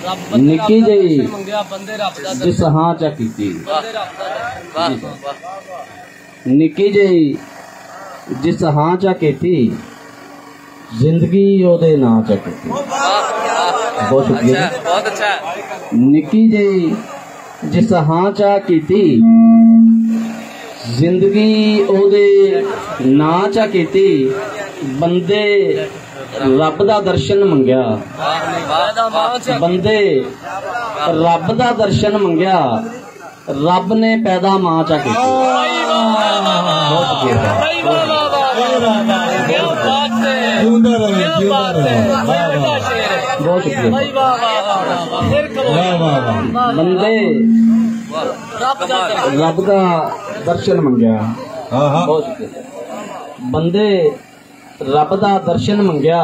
निकी जी जिस हाँ चा कीती, निकी जी जिस हाँ चा कीती, जिंदगी ओदे ना चा कीती। बहुत शुक्रिया, बहुत अच्छा। निकी जी जिस हाँ चा कीती, जिंदगी ओदे ना चा कीती, बंदे रब दा दर्शन मंगया, बंदे रब दा दर्शन मंगया, रब ने पैदा मां चा कीती। बहुत शुक्रिया। बंदे रब दा दर्शन मंगया, बहुत शुक्रिया। बंदे रब दा दर्शन मंगया,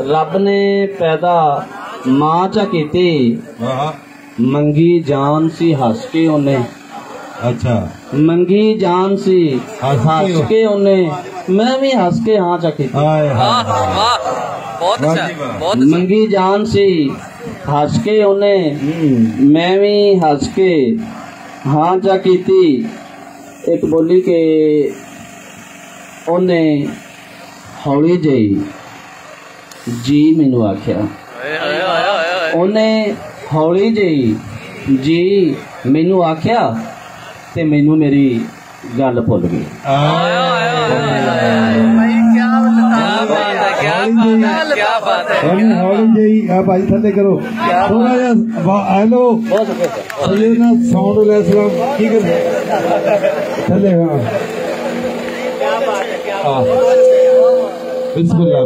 रब ने पैदा मां चा कीती, मंगी जान सी हस के ओने। अच्छा, मंगी जान सी हस के ओने, मैं भी हस के हाँ चा कीती। मंगी जान सी हस के ओने, मैं भी हस के हाँ चा कीती। एक बोली के ओने हौली जी जी मैनू आख्या, उन्हें हौली जी मैनू आख्या ते मैनू मेरी गल भुल गई। हौली जी भाई थले करो थोड़ा जा। हेलो साउंड की थले। हाँ बिस्मिल्लाह।